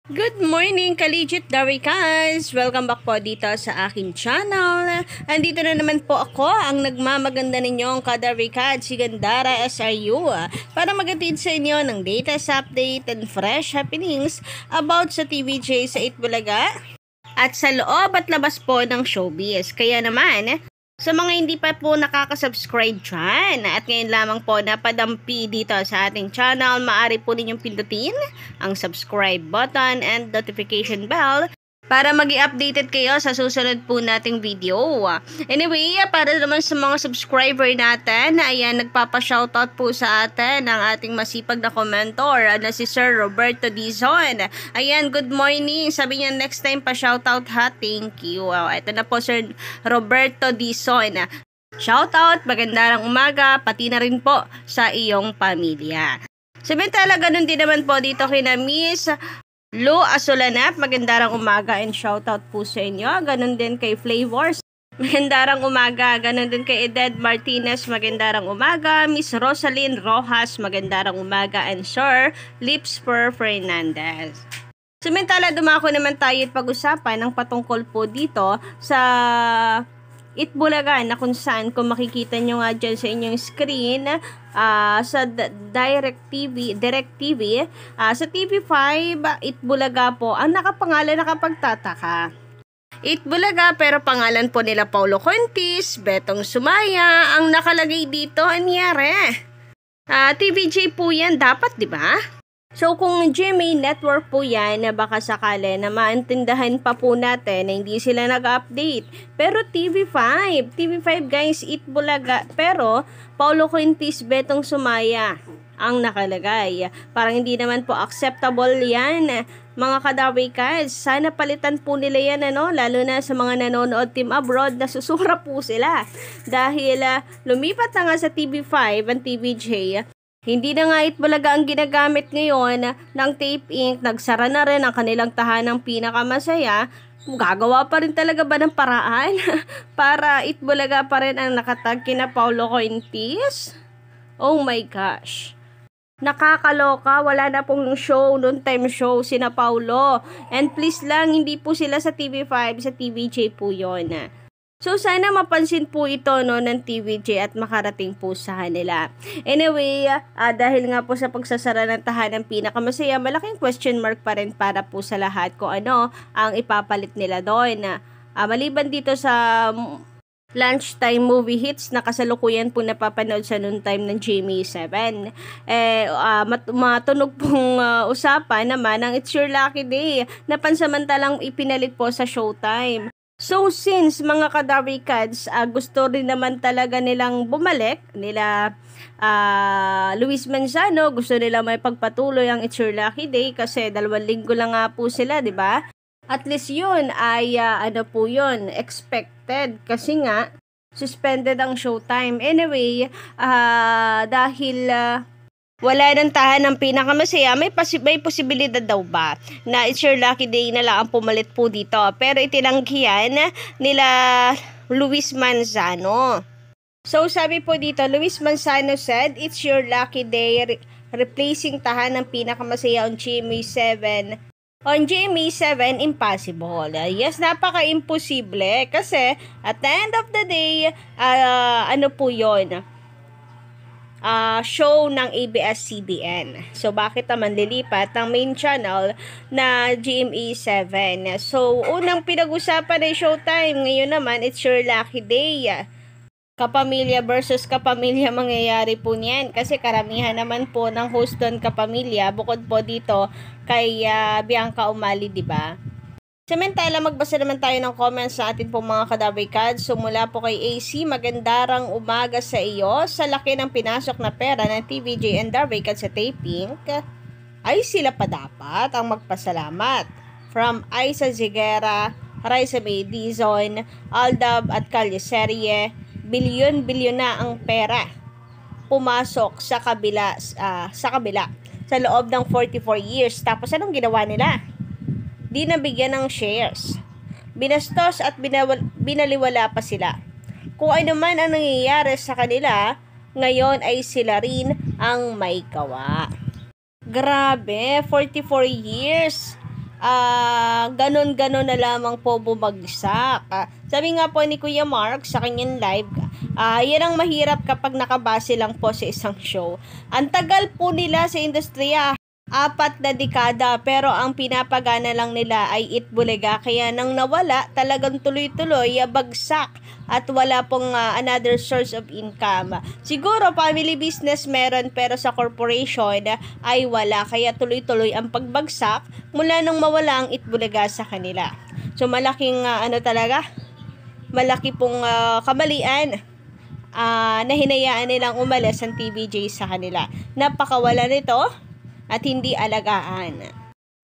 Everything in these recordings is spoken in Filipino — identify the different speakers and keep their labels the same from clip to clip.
Speaker 1: Good morning, Collegiate Darikas! Welcome back po dito sa aking channel. Andito na naman po ako, ang nagmamaganda ninyong kadarikad, si Gandara SRU, para magatid sa inyo ng latest update and fresh happenings about sa TVJ sa Itbulaga at sa loob at labas po ng showbiz. Kaya naman, sa mga hindi pa po nakaka-subscribe dyan at ngayon lamang po napadampi dito sa ating channel, maaari po ninyong pindutin ang subscribe button and notification bell para mag-i-updated kayo sa susunod po nating video. Anyway, para naman sa mga subscriber natin, ayan, nagpapa-shoutout po sa atin ang ating masipag na komentor na si Sir Roberto Dizon. Ayan, good morning. Sabi niya next time pa-shoutout ha. Thank you. Ito na po Sir Roberto Dizon. Shoutout, magandang umaga, pati na rin po sa iyong pamilya. Samantala, ganun din naman po dito kina Miss Lu Asolanap, magandang umaga and shoutout po sa inyo. Ganun din kay Flavors, magandang umaga. Ganun din kay Eded Martinez, magandang umaga. Miss Rosalyn Rojas, magandang umaga. And Sir Lipsper Fernandez. Samantala, dumako naman tayo at pag-usapan ng patungkol po dito sa Itbulaga na kung saan, kung makikita nyo nga dyan sa inyong screen, sa DirecTV, sa TV5, Itbulaga po, ang nakapangalan nakapagtataka. Itbulaga pero pangalan po nila Paulo Contis, Betong Sumaya, ang nakalagay dito, anyari. TVJ po yan dapat, di ba? So, kung GMA Network po yan, na baka sakali na maintindahan pa po natin na hindi sila nag-update. Pero TV5 guys, Itbulaga, pero Paulo Quintis, Betong Sumaya ang nakalagay. Parang hindi naman po acceptable yan, mga kadawikas. Sana palitan po nila yan, lalo na sa mga nanonood team abroad, na susura po sila. Dahil lumipat na nga sa TV5 ang TVJ, hindi na nga Itbulaga ang ginagamit ngayon ng Tape Inc. Nagsara na rin ang kanilang tahanang pinakamasaya. Gagawa pa rin talaga ba ng paraan para Itbulaga pa rin ang nakatag kina Paulo Cointis? Oh my gosh. Nakakaloka, wala na pong show, noon time show sina Paulo. And please lang, hindi po sila sa TV5, sa TVJ po yon. So, sana mapansin po ito ng TVJ at makarating po sa kanila. Anyway, dahil nga po sa pagsasara ng tahanang pinakamasaya, malaking question mark pa rin para po sa lahat kung ano ang ipapalit nila doon. Maliban dito sa lunchtime movie hits na kasalukuyan po napapanood sa noon time ng GMA7. Matunog pong usapan naman ang It's Your Lucky Day na pansamantalang ipinalit po sa Showtime. So, since mga kadarikads, gusto rin naman talaga nilang bumalik, nila Luis Manzano, gusto nila may pagpatuloy ang It's Your Lucky Day kasi 2 linggo lang nga po sila, di ba? At least yun ay, expected kasi nga, suspended ang Showtime. Anyway, dahil wala nang tahan ng pinakamasaya, may posibilidad daw ba na It's Your Lucky Day na lang ang pumalit po dito. Pero itinanggihan nila Luis Manzano. So sabi po dito, Luis Manzano said, It's Your Lucky Day replacing tahan ng pinakamasaya on GMA7. On GMA7, impossible. Yes, napaka-imposible. Kasi at the end of the day, po yun? Show ng ABS-CBN. So, bakit naman lilipat ng main channel na GMA7? So, unang pinag-usapan ay Showtime. Ngayon naman, It's Your Lucky Day. Kapamilya versus kapamilya mangyayari po niyan. Kasi karamihan naman po ng host doon kapamilya. Bukod po dito kay Bianca Umali, di ba? Samantala, magbasa naman tayo ng comments sa atin pong mga kadawikas. So, mula po kay AC, magandang umaga sa iyo. Sa laki ng pinasok na pera ng TVJ and Dawikas sa taping, ay sila pa dapat ang magpasalamat. From Aiza Ziguera, Raisa May Dizon, Aldab at Calyeserie, bilyon-bilyon na ang pera pumasok sa kabila sa loob ng 44 years. Tapos, anong ginawa nila? Di nabigyan ng shares. Binastos at binaliwala pa sila. Kung ano man ang nangyayari sa kanila, ngayon ay sila rin ang may gawa. Grabe, 44 years. ganon-ganon na lamang po bumagsak. Sabi nga po ni Kuya Mark sa kanyang live, yan ang mahirap kapag nakabase lang po sa isang show. Ang tagal po nila sa industriya, 4 na dekada, pero ang pinapagana lang nila ay Itbulaga, kaya nang nawala talagang tuloy-tuloy bagsak at wala pong another source of income. Siguro family business meron, pero sa corporation ay wala, kaya tuloy-tuloy ang pagbagsak mula nang mawala ang Itbulaga sa kanila. So malaking malaki pong kamalian na hinayaan nilang umalis ang TVJ sa kanila. Napakawala nito at hindi alagaan.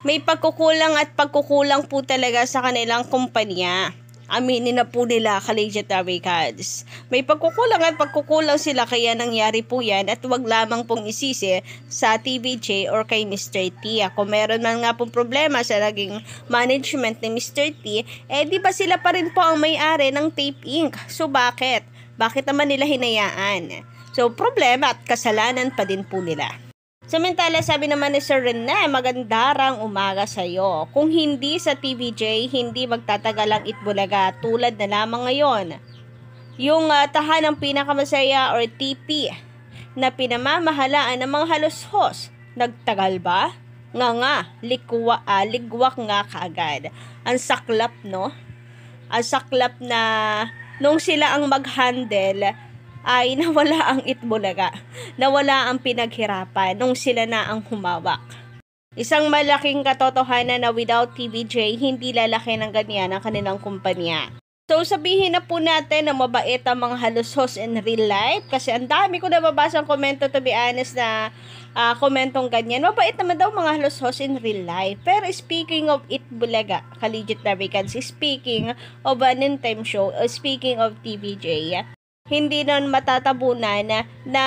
Speaker 1: May pagkukulang po talaga sa kanilang kumpanya. Aminin na po nila, Kalejit Darikads. May pagkukulang sila, kaya nangyari po yan, at wag lamang pong isisi sa TVJ or kay Mr. T. Kung meron man nga pong problema sa naging management ni Mr. T, di ba sila pa rin po ang may-ari ng Tape Inc. So bakit? Bakit naman nila hinayaan? So problema at kasalanan pa din po nila. Samantala, sabi naman ni Sir Rene, magandarang umaga sa'yo. Kung hindi sa TVJ, hindi magtatagal ang Itbulaga tulad na lamang ngayon. Yung tahanang pinakamasaya or TP na pinamamahalaan ng mga halos-hos, nagtagal ba? Ligwak nga kaagad. Ang saklap, no? Ang saklap na nung sila ang mag-handle, ay nawala ang Itbulaga. Nawala ang pinaghirapan nung sila na ang humawak. Isang malaking katotohanan na without TVJ, hindi lalaki ng ganyan ang kanilang kumpanya. So sabihin na po natin na mabait ang mga halos-hos in real life, kasi ang dami ko nababasang komento, to be honest, na komentong ganyan. Mabait naman daw mga halos-hos in real life. Pero speaking of Itbulaga, Kalejit Darikads, speaking of an in-time show, speaking of TVJ, hindi nun matatabunan na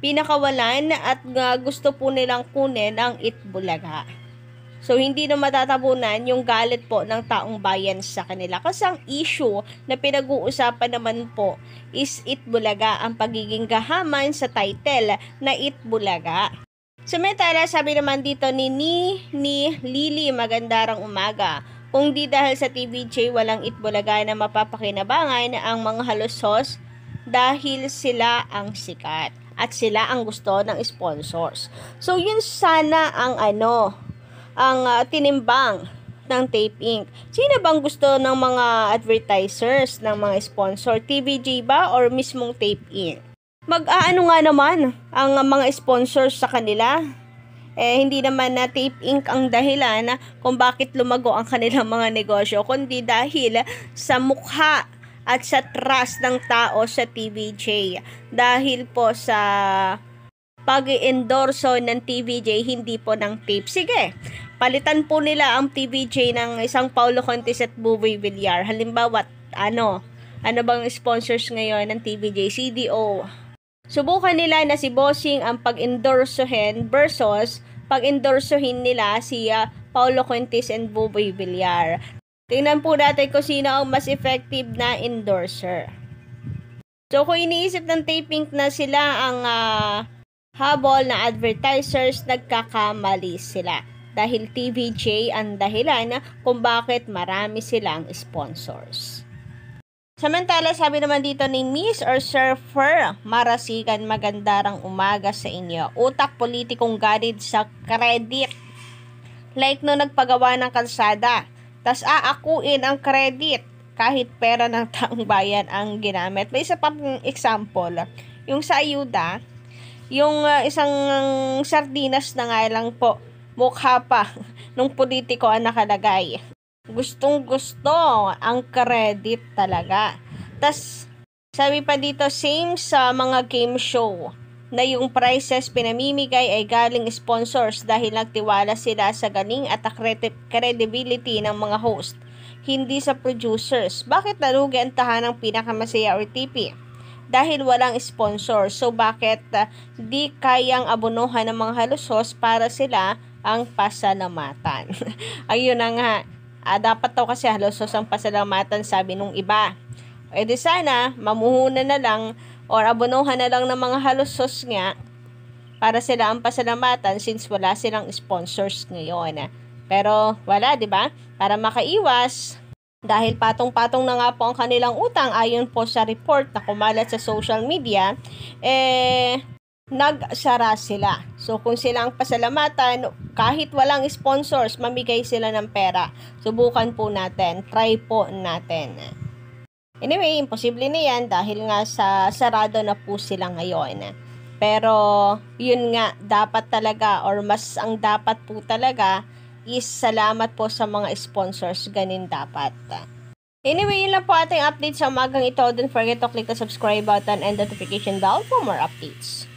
Speaker 1: pinakawalan at gusto po nilang kunin ang Itbulaga. So, hindi na matatabunan yung galit po ng taong bayan sa kanila. Kasi ang issue na pinag-uusapan naman po is Itbulaga, ang pagiging gahaman sa title na Itbulaga. Samantala, sabi naman dito ni Lily, magandarang umaga. Kung di dahil sa TVJ, walang Itbulaga na mapapakinabangan ang mga halos-hos dahil sila ang sikat at sila ang gusto ng sponsors. So, yun sana ang tinimbang ng Tape Inc. Sino bang gusto ng mga advertisers, ng mga sponsor? TVJ ba or mismong Tape Inc? Mag-aano nga naman ang mga sponsors sa kanila? Hindi naman na Tape Inc. ang dahilan kung bakit lumago ang kanilang mga negosyo, kundi dahil sa mukha at sa trust ng tao sa TVJ. Dahil po sa pag-i-endorso ng TVJ, hindi po ng Tape. Sige, palitan po nila ang TVJ ng isang Paulo Contis at Buboy Villar. Halimbawa, ano bang sponsors ngayon ng TVJ? CDO. Subukan nila na si Bossing ang pag-endorsohin versus pag-endorsohin nila si Paulo Contis and Buboy Villar. Tingnan po natin kung sino ang mas effective na endorser. So, kung iniisip ng Tape Inc. na sila ang habol na advertisers, nagkakamali sila. Dahil TVJ ang dahilan kung bakit marami silang sponsors. Samantala, sabi naman dito ni Miss or Surfer Marasigan, magandarang umaga sa inyo. Utak politikong garid sa credit. Like no nagpagawa ng kalsada, tas aakuin ang credit kahit pera ng taong bayan ang ginamit. May isa pang example, yung sa ayuda, yung isang sardinas na nga lang po, mukha pa nung politiko ang nakalagay. Gustong-gusto ang credit talaga. Tas, sabi pa dito, same sa mga game show na yung prizes pinamimigay ay galing sponsors dahil nagtiwala sila sa galing at credibility ng mga host, hindi sa producers. Bakit nalugi ang tahanang pinakamasaya or TP? Dahil walang sponsor. So, bakit di kayang abonohan ng mga halusos para sila ang pasalamatan? Ayun na nga. Dapat daw kasi halusos ang pasalamatan, sabi nung iba. Di sana, mamuhunan na lang or abonohan na lang ng mga halusos nga para sila ang pasalamatan since wala silang sponsors ngayon. Pero wala, 'di ba? Para makaiwas, dahil patong-patong na nga po ang kanilang utang ayon po sa report na kumalat sa social media, nagsara sila. So kung silang pasalamatan, kahit walang sponsors, mamigay sila ng pera. Subukan po natin, try po natin. Anyway, imposible na yan dahil nga sa sarado na po sila ngayon. Pero yun nga, dapat talaga or mas ang dapat po talaga is salamat po sa mga sponsors, ganin dapat. Anyway, yun lang po ating update sa umagang ito. Don't forget to click the subscribe button and notification bell for more updates.